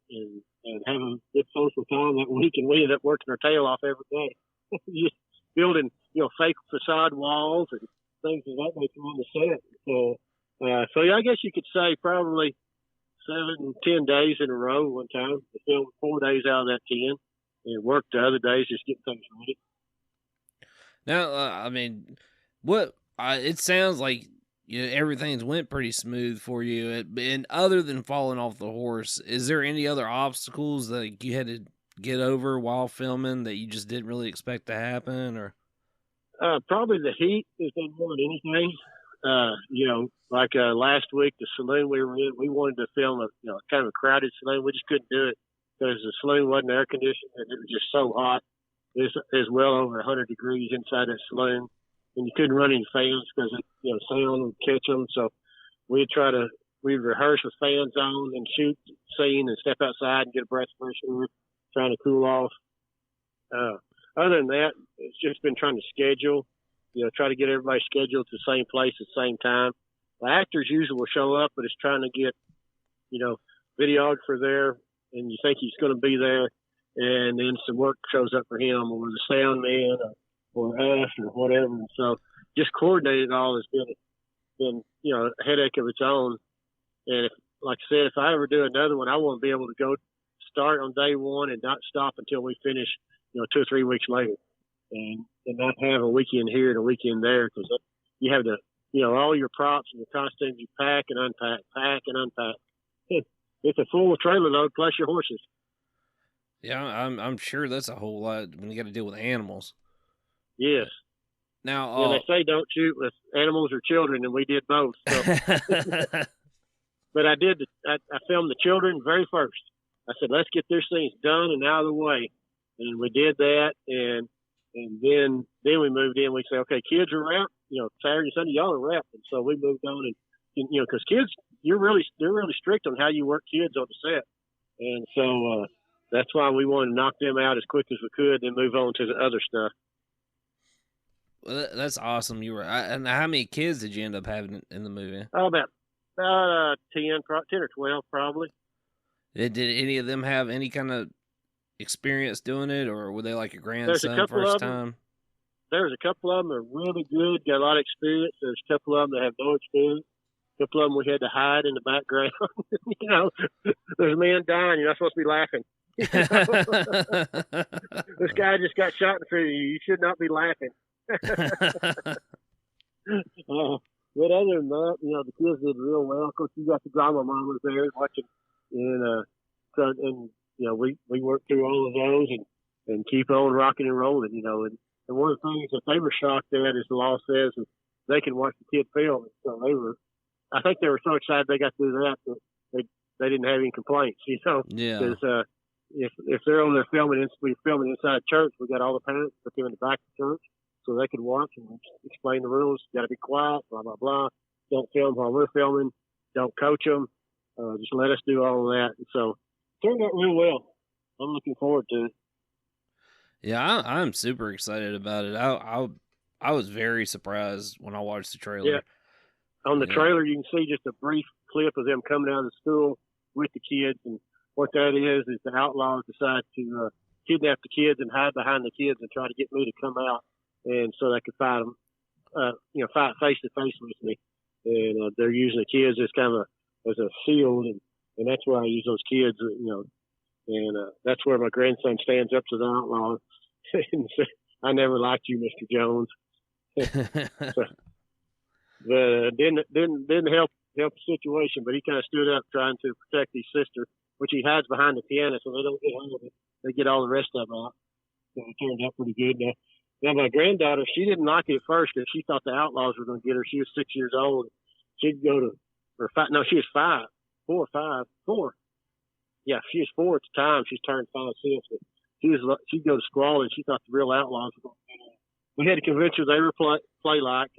have a good social time that week. And we ended up working our tail off every day, just building, fake facade walls and things of that nature on the set. So yeah, I guess you could say probably 7, 10 days in a row one time. We filmed 4 days out of that 10 and worked the other days just getting things ready. Now, it sounds like everything's went pretty smooth for you. And other than falling off the horse, is there any other obstacles that you had to get over while filming that you just didn't really expect to happen? Or probably the heat is more than anything. Last week, the saloon we were in, we wanted to film kind of a crowded saloon. We just couldn't do it because the saloon wasn't air conditioned and it was just so hot. It was well over 100 degrees inside that saloon, and you couldn't run any fans because sound would catch them. So we'd rehearse with fans on and shoot scene and step outside and get a breath of fresh air, trying to cool off. Other than that, it's just been trying to schedule. Try to get everybody scheduled to the same place at the same time. The actors usually will show up, but it's trying to get, videographer there, and you think he's going to be there, and then some work shows up for him or the sound man or us or whatever. And so just coordinating it all has been a headache of its own. And like I said, if I ever do another one, I want to be able to go start on day one and not stop until we finish, 2 or 3 weeks later. And not have a weekend here and a weekend there because you have to, all your props and your costumes you pack and unpack. It's a full trailer load plus your horses. Yeah, I'm sure that's a whole lot when you got to deal with animals. Yes. Now, they say don't shoot with animals or children, and we did both. So. But I filmed the children very first. I said, let's get this thing done and out of the way. And we did that, and then we moved in. We said, okay, kids are out. Saturday, Sunday, y'all are wrapped. And so we moved on, and because kids, they're really strict on how you work kids on the set, and so that's why we wanted to knock them out as quick as we could, and move on to the other stuff. Well, that's awesome. And how many kids did you end up having in the movie? Oh, about 10 or 12, probably. Did any of them have any kind of experience doing it, or were they like your There's a grandson couple first of them. time? There's a couple of them that are really good, got a lot of experience. There's a couple of them that have no experience. A couple of them we had to hide in the background. You know, there's a man dying. You're not supposed to be laughing. You know? This guy just got shot in front of you. You should not be laughing. But other than that, you know, the kids did real well. Of course, you got the drama mom was there watching, and you know, we worked through all of those and keep on rocking and rolling. You know, and one of the things that they were shocked at, as the law says, is they can watch the kid film. So I think they were so excited they got through that they didn't have any complaints. You know, Yeah. Because if they're on there filming inside church, we got all the parents put them in the back of the church so they can watch and explain the rules. Got to be quiet, blah blah blah. Don't film while we're filming. Don't coach them. Just let us do all of that. And so it turned out real well. I'm looking forward to it. Yeah, I'm super excited about it. I was very surprised when I watched the trailer. Yeah. On the trailer, you can see just a brief clip of them coming out of the school with the kids, and what that is the outlaws decide to kidnap the kids and hide behind the kids and try to get me to come out, and so they could fight them, fight face to face with me. And they're using the kids as kind of as a shield, and that's why I use those kids, you know, and that's where my grandson stands up to the outlaw and says, "I never liked you, Mr. Jones." So, but didn't help the situation, but he kind of stood up trying to protect his sister, which he hides behind the piano so they don't get home with it. They get all the rest of them out. So it turned out pretty good. Now my granddaughter, she didn't like it at first because she thought the outlaws were going to get her. She was 6 years old. She'd go to, she was 5, 4 or 5, 4. Yeah, she was 4 at the time. She's turned 5 since. But she'd go to squall, and she thought the real outlaws were going to get her. We had to convince her they were play like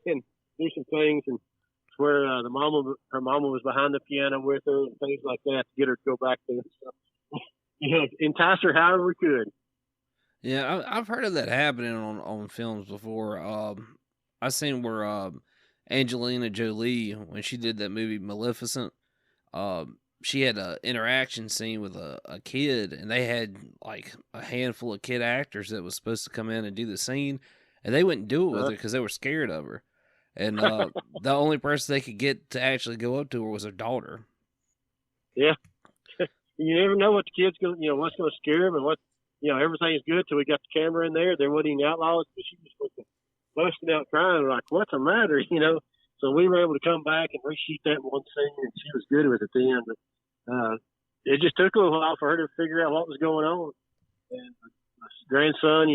and do some things, and where her mama was behind the piano with her and things like that to get her to go back there. So, you know, entice her however we could. Yeah, I've heard of that happening on films before. I seen where Angelina Jolie, when she did that movie Maleficent, she had an interaction scene with a kid, and they had like a handful of kid actors that was supposed to come in and do the scene, and they wouldn't do it with her because they were scared of her. And the only person they could get to actually go up to her was her daughter. Yeah. You never know what the kid's going to, what's going to scare them and what, everything's good till we got the camera in there. There wasn't any outlaws, but she was busting out crying, like, what's the matter, So we were able to come back and reshoot that one scene, and she was good with it then. But it just took a little while for her to figure out what was going on. And my grandson,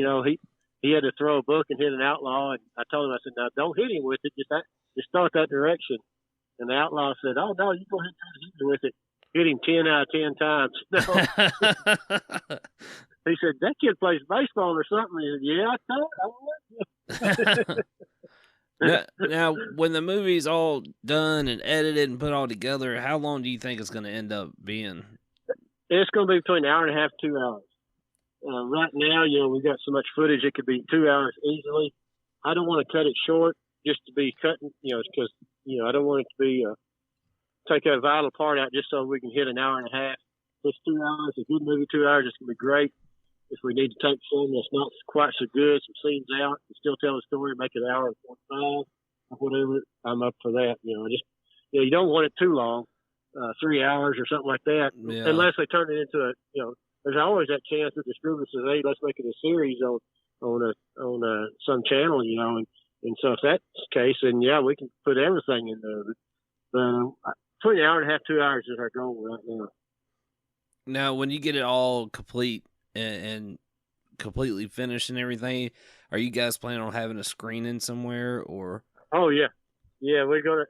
he had to throw a book and hit an outlaw. And I told him, I said, now don't hit him with it. Just start that direction. And the outlaw said, oh, no, you go ahead and try to hit him with it. Hit him 10 out of 10 times. No. He said, that kid plays baseball or something. He said, yeah, I thought. Now, when the movie's all done and edited and put all together, how long do you think it's going to end up being? It's going to be between an hour and a half, 2 hours. Right now, we've got so much footage, it could be 2 hours easily. I don't want to cut it short just to be cutting, because, I don't want it to be take a vital part out just so we can hit an hour and a half. If it's 2 hours, a good movie, 2 hours, it's going to be great. If we need to take some that's not quite so good, some scenes out, and still tell a story, make it an hour and 45 or whatever, I'm up for that. You don't want it too long, 3 hours or something like that, unless they turn it into there's always that chance that the distributor says, hey, let's make it a series on some channel, and so if that's the case, then we can put everything in there. But between an hour and a half, 2 hours is our goal right now. Now, when you get it all complete and completely finished and everything, are you guys planning on having a screening somewhere or? Oh yeah, we're gonna.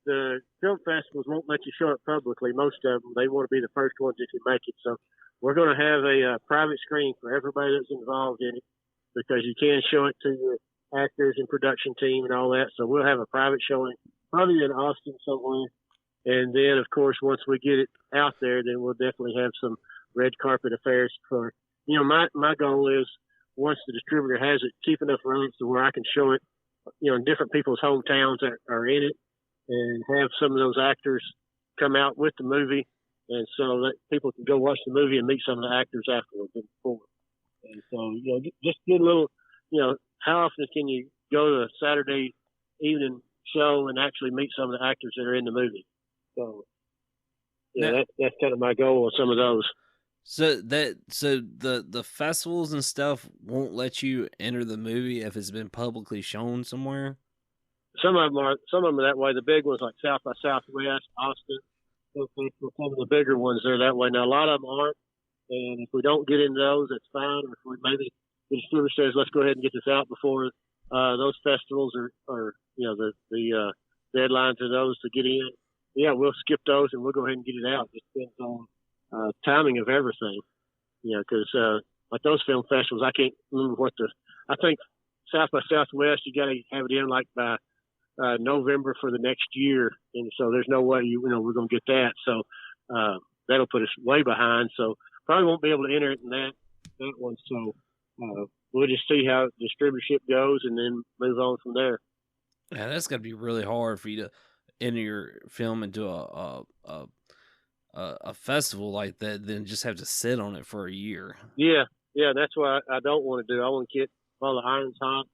The film festivals won't let you show it publicly. Most of them, they want to be the first ones if you make it. So we're going to have a private screening for everybody that's involved in it, because you can show it to your actors and production team and all that. So we'll have a private showing, probably in Austin somewhere. And then, of course, once we get it out there, then we'll definitely have some red carpet affairs for, my goal is, once the distributor has it, keep enough rights to where I can show it, in different people's hometowns that are in it, and have some of those actors come out with the movie and so that people can go watch the movie and meet some of the actors afterwards and before. And so, just get a little, how often can you go to a Saturday evening show and actually meet some of the actors that are in the movie? So, that's kind of my goal on some of those. So the festivals and stuff won't let you enter the movie if it's been publicly shown somewhere. Some of them are that way. The big ones like South by Southwest, Austin, some of the bigger ones are that way. Now a lot of them aren't, and if we don't get into those, that's fine. Or if we maybe the distributor says, let's go ahead and get this out before those festivals or the deadlines of those to get in. Yeah, we'll skip those and we'll go ahead and get it out. It depends on timing of everything. Because like those film festivals, I can't remember I think South by Southwest, you got to have it in like by November for the next year, and so there's no way we're going to get that. So that'll put us way behind. So probably won't be able to enter it in that one. So we'll just see how distributorship goes and then move on from there. Yeah, that's got to be really hard for you to enter your film into a festival like that, then just have to sit on it for a year. Yeah, that's what I don't want to do. I want to get all the irons hot,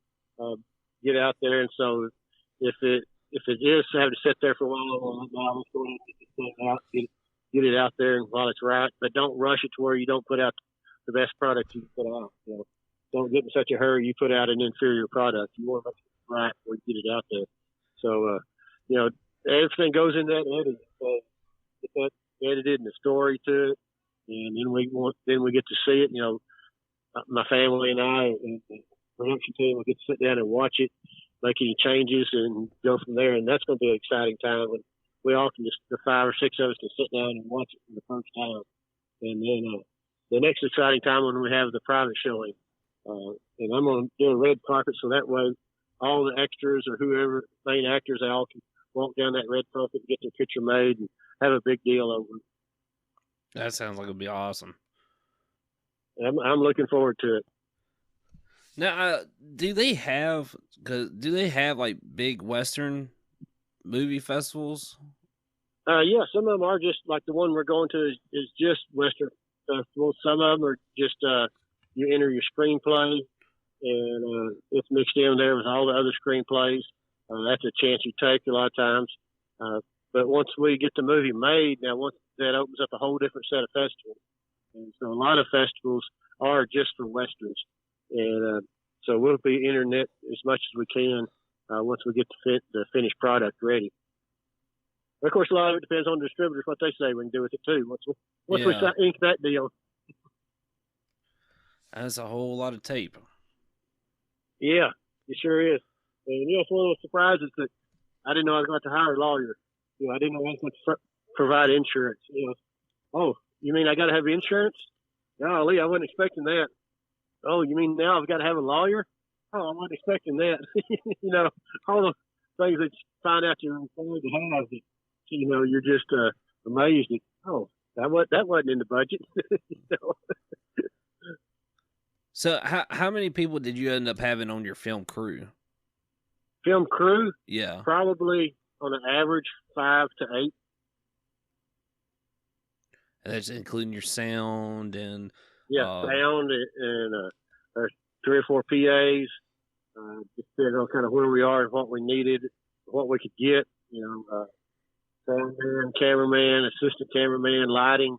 get out there, and so if it is having to sit there for a while, let's go ahead and get this thing out, get it out there, and while it's right, but don't rush it to where you don't put out the best product you can put out. Don't get in such a hurry you put out an inferior product. You want to make it right before you get it out there. So everything goes in that editing. Get that edited and the story to it, and then we get to see it. My family and I and the production team will get to sit down and watch it, make any changes, and go from there. And that's going to be an exciting time when we all can the 5 or 6 of us can sit down and watch it for the first time. And then the next exciting time when we have the private showing, and I'm going to do a red carpet so that way all the extras or whoever main actors, they all can walk down that red carpet and get their picture made and have a big deal over it. That sounds like it'd be awesome. I'm looking forward to it. Now, do they have like big Western movie festivals? Yeah, some of them are just like the one we're going to is just Western festivals. Some of them are just you enter your screenplay and it's mixed in there with all the other screenplays. That's a chance you take a lot of times. But once we get the movie made, once that opens up a whole different set of festivals. And so a lot of festivals are just for Westerns. And so we'll be entering it as much as we can once we get the finished product ready. But of course, a lot of it depends on the distributors, what they say we can do with it too. Once we ink that deal. That's a whole lot of tape. Yeah, it sure is. And it's one of those surprises that I didn't know I was going to hire a lawyer. I didn't know I was going to provide insurance. Oh, you mean I got to have insurance? Golly, I wasn't expecting that. Oh, you mean now I've got to have a lawyer? Oh, I wasn't expecting that. All the things that you find out you're required to have that, you're just amazed at, oh, that wasn't in the budget. So how many people did you end up having on your film crew? Film crew? Yeah. Probably on an average 5 to 8. And that's including your sound and sound and 3 or 4 PAs. Depending on kind of where we are and what we needed, what we could get. Soundman, cameraman, assistant cameraman, lighting,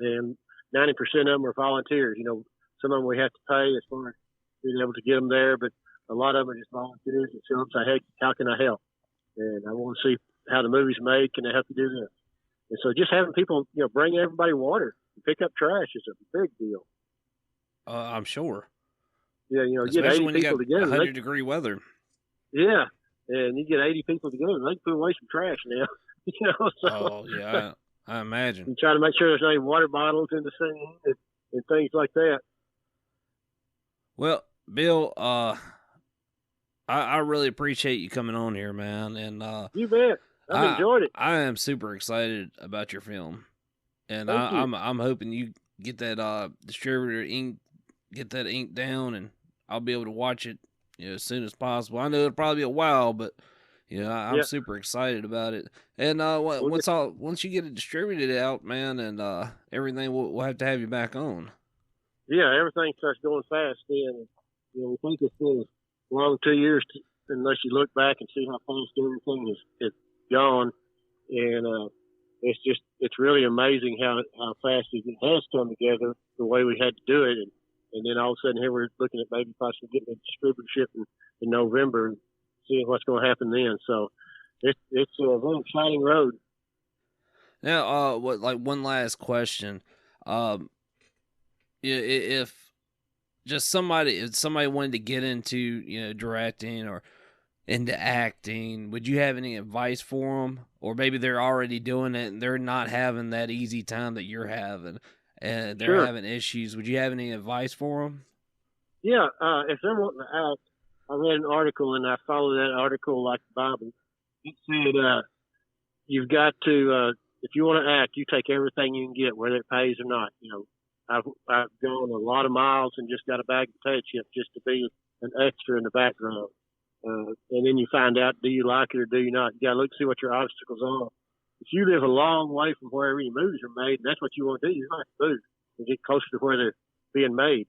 and 90% of them are volunteers. Some of them we have to pay as far as being able to get them there, but a lot of them are just volunteers that show up and say, hey, how can I help? And I want to see how the movie's made. Can I help you do this? And so just having people, bring everybody water and pick up trash is a big deal. I'm sure. Yeah, especially get 80 when you people got together. 100-degree weather. Yeah, and you get 80 people together, they can put away some trash now. So, oh, yeah, I imagine. And try to make sure there's no water bottles in the scene and things like that. Well, Bill, I really appreciate you coming on here, man. And you bet. I've enjoyed it. I am super excited about your film, and I'm hoping you get that distributor ink, get that ink down, and I'll be able to watch it as soon as possible. I know it'll probably be a while, but I'm super excited about it. And once you get it distributed out, man, and everything, we'll have to have you back on. Yeah, everything starts going fast then. We think it's been a long 2 years unless you look back and see how fast everything is gone. And it's really amazing how fast it has come together the way we had to do it. And then all of a sudden here we're looking at maybe possibly getting a distributorship in November and seeing what's going to happen then. So it's a very exciting road. Now, one last question. If somebody wanted to get into, directing or into acting, would you have any advice for them? Or maybe they're already doing it and they're not having that easy time that you're having and they're having issues. Would you have any advice for them? Yeah. If they're wanting to act, I read an article and I followed that article like the Bible. It said, you've got to, if you want to act, you take everything you can get, whether it pays or not. I've gone a lot of miles and just got a bag of potato chips just to be an extra in the background. And then you find out, do you like it or do you not? You got to look see what your obstacles are. If you live a long way from wherever your movies are made, and that's what you want to do, you have to move and get closer to where they're being made.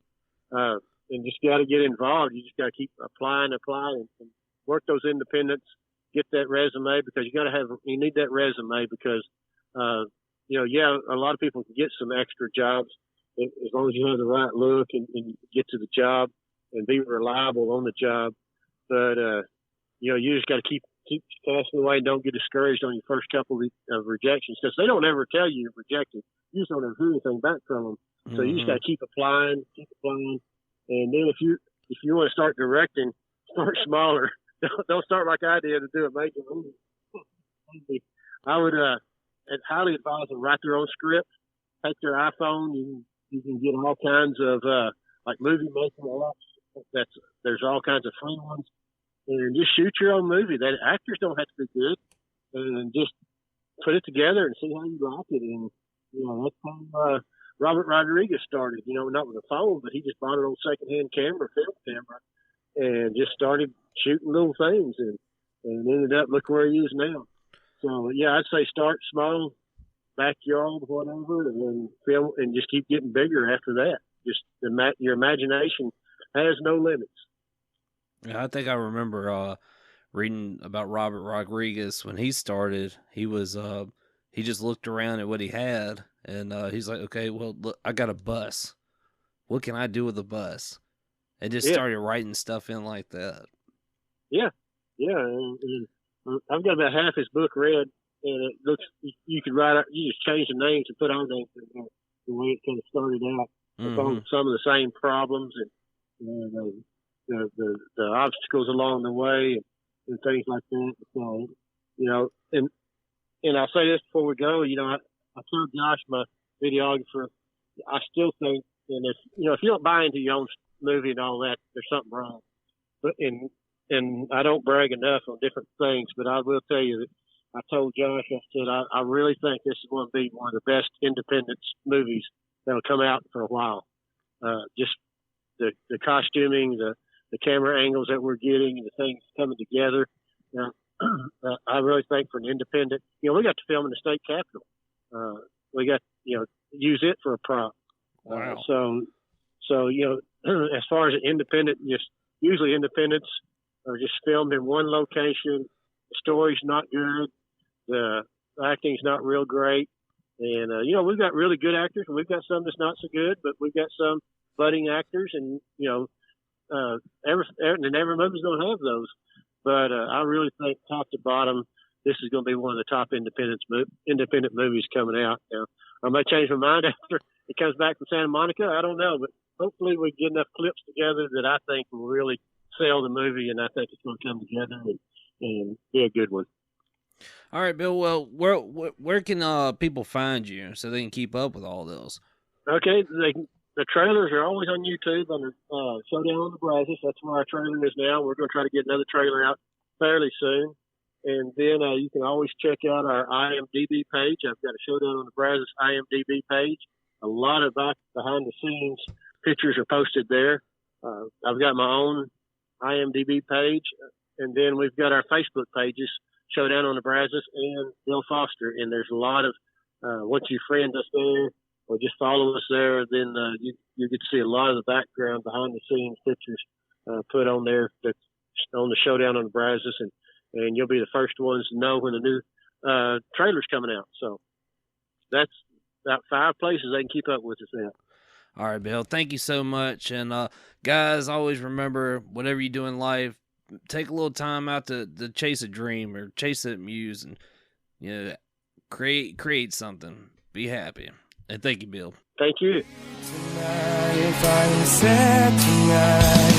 And just got to get involved. You just got to keep applying and work those independents, get that resume because you need that resume because, a lot of people can get some extra jobs as long as you have the right look and get to the job and be reliable on the job. But, you just got to keep casting away and don't get discouraged on your first couple of rejections because they don't ever tell you you're rejected. You just don't ever hear anything back from them. So you just got to keep applying. And then if you want to start directing, start smaller. Don't start like I did to do a major movie. I would I'd highly advise them write their own script, take their iPhone. You can get all kinds of like movie making apps. There's all kinds of free ones, and just shoot your own movie. That actors don't have to be good, and just put it together and see how you like it. And that's how Robert Rodriguez started. Not with a phone, but he just bought an old secondhand film camera, and just started shooting little things, and ended up look where he is now. So yeah, I'd say start small, backyard, whatever, and then film, and just keep getting bigger after that. Just your imagination has no limits. Yeah, I think I remember reading about Robert Rodriguez when he started. He was he just looked around at what he had, and he's like, okay, well, look, I got a bus. What can I do with a bus? And just started writing stuff in like that. Yeah. And I've got about half his book read, and it looks you could write out. You just change the names and put on names the way it kind of started out. Some of the same problems and the obstacles along the way and things like that. So, and I'll say this before we go. I told Josh, my videographer, I still think, and if you don't buy into your own movie and all that, there's something wrong. But and I don't brag enough on different things, but I will tell you that I told Josh, I said, I really think this is going to be one of the best independent movies that'll come out for a while. Just the costuming, the camera angles that we're getting, and the things coming together. I really think for an independent, we got to film in the state capitol. We got, use it for a prop. Wow. So as far as an independent, usually independents are just filmed in one location. The story's not good. The acting's not real great. And, we've got really good actors and we've got some that's not so good, but we've got some budding actors and, every movie's going to have those. But I really think top to bottom, this is going to be one of the top independent movies coming out. I may change my mind after it comes back from Santa Monica. I don't know, but hopefully we get enough clips together that I think will really sell the movie, and I think it's going to come together and be a good one. All right, Bill. Well, where can people find you so they can keep up with all those? Okay, the trailers are always on YouTube under Showdown on the Brazos. That's where our trailer is now. We're going to try to get another trailer out fairly soon. And then you can always check out our IMDb page. I've got a Showdown on the Brazos IMDb page. A lot of behind-the-scenes pictures are posted there. I've got my own IMDb page. And then we've got our Facebook pages, Showdown on the Brazos and Bill Foster. And there's a lot of, once you friend us there or just follow us there, then you get to see a lot of the background, behind the scenes pictures put on there that's on the Showdown on the Brazos. And you'll be the first ones to know when the new trailer's coming out. So that's about 5 places they can keep up with us at. All right, Bill. Thank you so much. And guys, always remember, whatever you do in life, take a little time out to chase a dream or chase that muse, and create something. Be happy. And thank you, Bill. Thank you. Tonight, if I am sad tonight.